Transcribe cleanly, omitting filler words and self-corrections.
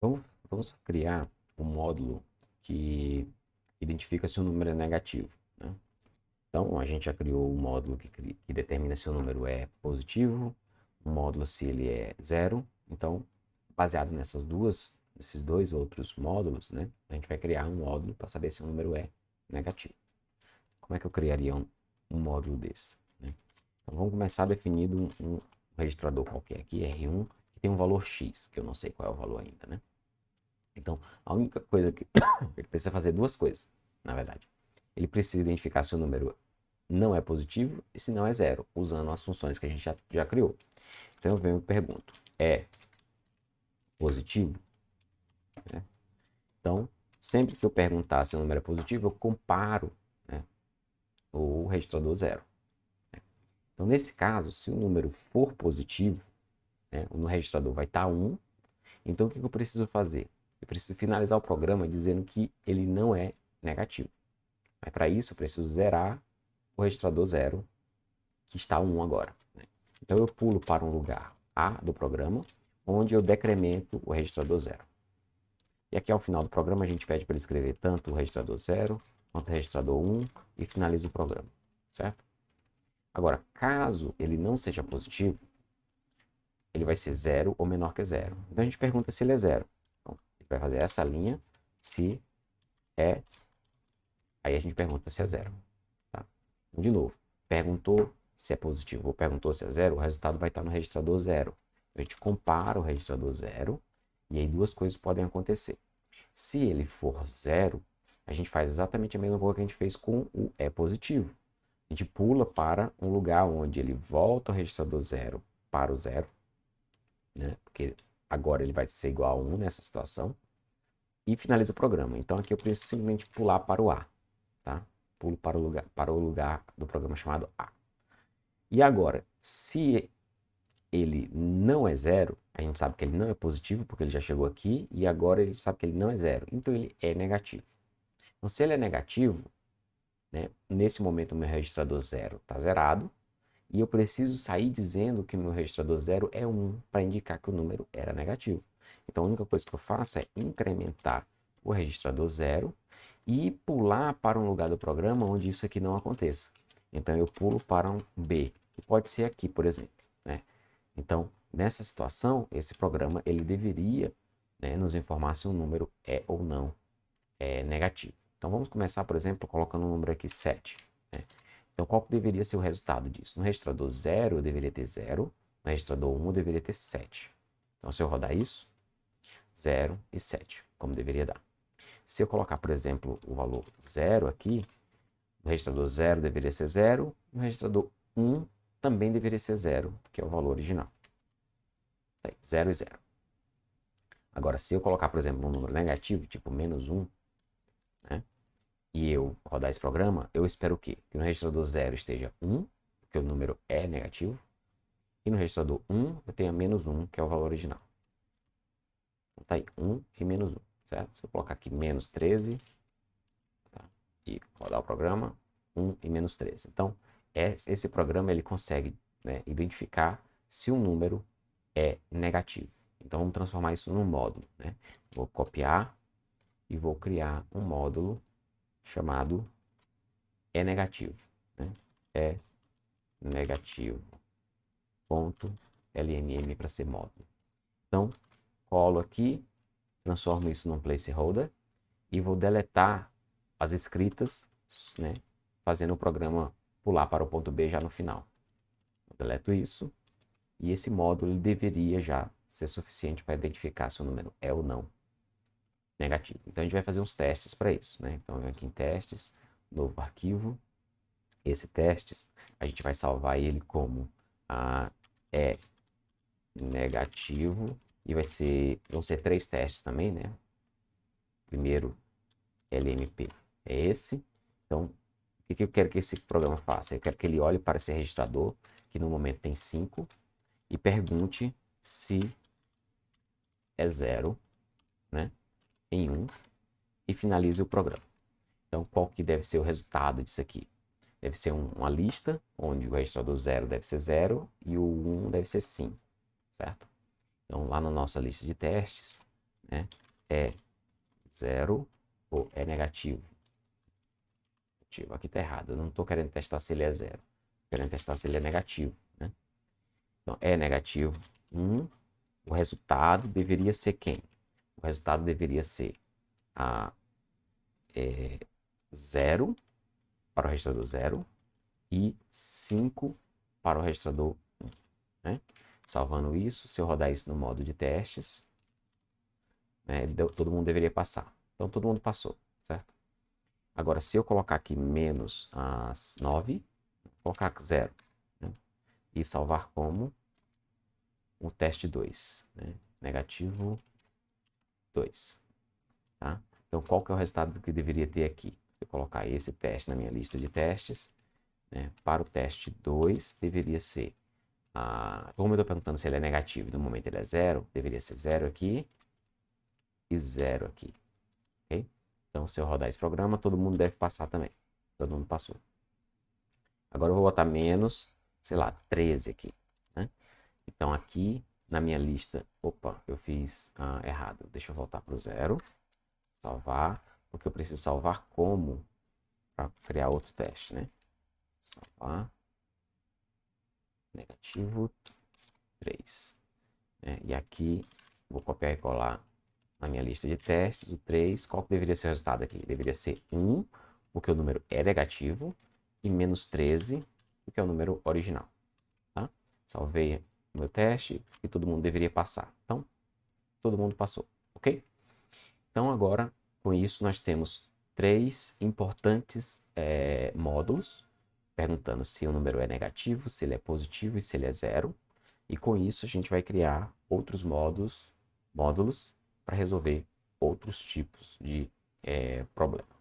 Vamos criar um módulo que identifica se o número é negativo, né? Então, a gente já criou um módulo que determina se o número é positivo, um módulo se ele é zero. Então, baseado nesses dois outros módulos, né, a gente vai criar um módulo para saber se o número é negativo. Como é que eu criaria um módulo desse, né? Então, vamos começar definindo um registrador qualquer aqui, R1, que tem um valor X, que eu não sei qual é o valor ainda, né? Então, a única coisa que ele precisa fazer duas coisas, na verdade. Ele precisa identificar se o número não é positivo e se não é zero, usando as funções que a gente já criou. Então eu venho e pergunto, é positivo? Né? Então, sempre que eu perguntar se o número é positivo, eu comparo, né, o registrador zero. Né? Então, nesse caso, se o número for positivo, né, no registrador vai estar 1. Então, o que eu preciso fazer? Eu preciso finalizar o programa dizendo que ele não é negativo. Mas para isso, eu preciso zerar o registrador zero, que está 1 agora. Né? Então, eu pulo para um lugar A do programa, onde eu decremento o registrador zero. E aqui ao final do programa a gente pede para ele escrever tanto o registrador 0 quanto o registrador 1 e finaliza o programa, certo? Agora, caso ele não seja positivo, ele vai ser 0 ou menor que 0. Então a gente pergunta se ele é 0. Então, ele vai fazer essa linha, se é, aí a gente pergunta se é 0. Tá? Então, de novo, perguntou se é positivo ou perguntou se é 0, o resultado vai estar no registrador 0. A gente compara o registrador 0 e aí duas coisas podem acontecer. Se ele for 0, a gente faz exatamente a mesma coisa que a gente fez com o é positivo. A gente pula para um lugar onde ele volta o registrador 0 para o 0, né? Porque agora ele vai ser igual a 1 nessa situação, e finaliza o programa. Então aqui eu preciso simplesmente pular para o A, tá? Pulo para o lugar do programa chamado A. E agora, se ele não é 0, a gente sabe que ele não é positivo, porque ele já chegou aqui, e agora ele sabe que ele não é 0, então ele é negativo. Então, se ele é negativo, né, nesse momento o meu registrador 0 está zerado, e eu preciso sair dizendo que o meu registrador 0 é 1 para indicar que o número era negativo. Então a única coisa que eu faço é incrementar o registrador 0 e pular para um lugar do programa onde isso aqui não aconteça. Então eu pulo para um B, que pode ser aqui, por exemplo, né? Então, nessa situação, esse programa ele deveria, né, nos informar se o número é ou não negativo. Então vamos começar, por exemplo, colocando um número aqui 7. Né? Então qual que deveria ser o resultado disso? No registrador 0 eu deveria ter 0, no registrador 1 eu deveria ter 7. Então se eu rodar isso, 0 e 7, como deveria dar. Se eu colocar, por exemplo, o valor 0 aqui, no registrador 0 deveria ser 0, no registrador 1 também deveria ser 0, que é o valor original. Tá aí, 0 e 0. Agora, se eu colocar, por exemplo, um número negativo, tipo menos 1, né? E eu rodar esse programa, eu espero o quê? Que no registrador 0 esteja 1, porque o número é negativo, e no registrador 1 eu tenha menos 1, que é o valor original. Então tá aí, 1 e menos 1, certo? Se eu colocar aqui menos 13, tá? E rodar o programa, 1 e menos 13. Então, esse programa ele consegue, né, identificar se um número é negativo. Então, vamos transformar isso num módulo, né? Vou copiar e vou criar um módulo chamado é negativo, né? É negativo, ponto, LNM para ser módulo. Então, colo aqui, transformo isso num placeholder e vou deletar as escritas, né? Fazendo o programa pular para o ponto B já no final. Eu deleto isso e esse módulo ele deveria já ser suficiente para identificar se o número é ou não negativo. Então a gente vai fazer uns testes para isso, né? Então eu venho aqui em testes, novo arquivo. Esse testes a gente vai salvar ele como é negativo e vão ser 3 testes também, né? Primeiro LMP é esse. Então, o que eu quero que esse programa faça? Eu quero que ele olhe para esse registrador, que no momento tem 5, e pergunte se é 0, né? Em 1, e finalize o programa. Então, qual que deve ser o resultado disso aqui? Deve ser uma lista, onde o registrador 0 deve ser 0 e o 1 deve ser sim, certo? Então, lá na nossa lista de testes, né? É 0 ou é negativo? Aqui está errado, eu não estou querendo testar se ele é 0. Querendo testar se ele é negativo, né? Então, é negativo 1, o resultado deveria ser quem? O resultado deveria ser a 0 para o registrador 0 e 5 para o registrador 1, né? Salvando isso, se eu rodar isso no modo de testes, né, todo mundo deveria passar. Então, todo mundo passou, certo? Agora, se eu colocar aqui menos as 9, colocar 0, né, e salvar como o teste 2, né, negativo 2, tá? Então, qual que é o resultado que deveria ter aqui? Se eu colocar esse teste na minha lista de testes, né, para o teste 2, deveria ser, como eu estou perguntando se ele é negativo, no momento ele é 0, deveria ser 0 aqui e 0 aqui, ok? Então, se eu rodar esse programa, todo mundo deve passar também. Todo mundo passou. Agora eu vou botar menos, sei lá, 13 aqui, né? Então, aqui na minha lista, opa, eu fiz errado. Deixa eu voltar para o 0, salvar, porque eu preciso salvar como para criar outro teste, né? Salvar, negativo 3. Né? E aqui, vou copiar e colar na minha lista de testes, o 3. Qual que deveria ser o resultado aqui? Deveria ser 1, porque o número é negativo, e menos 13, porque é o número original. Tá? Salvei o meu teste e todo mundo deveria passar. Então, todo mundo passou, ok? Então, agora, com isso, nós temos 3 importantes módulos, perguntando se o número é negativo, se ele é positivo e se ele é 0. E com isso, a gente vai criar outros módulos para resolver outros tipos de problemas.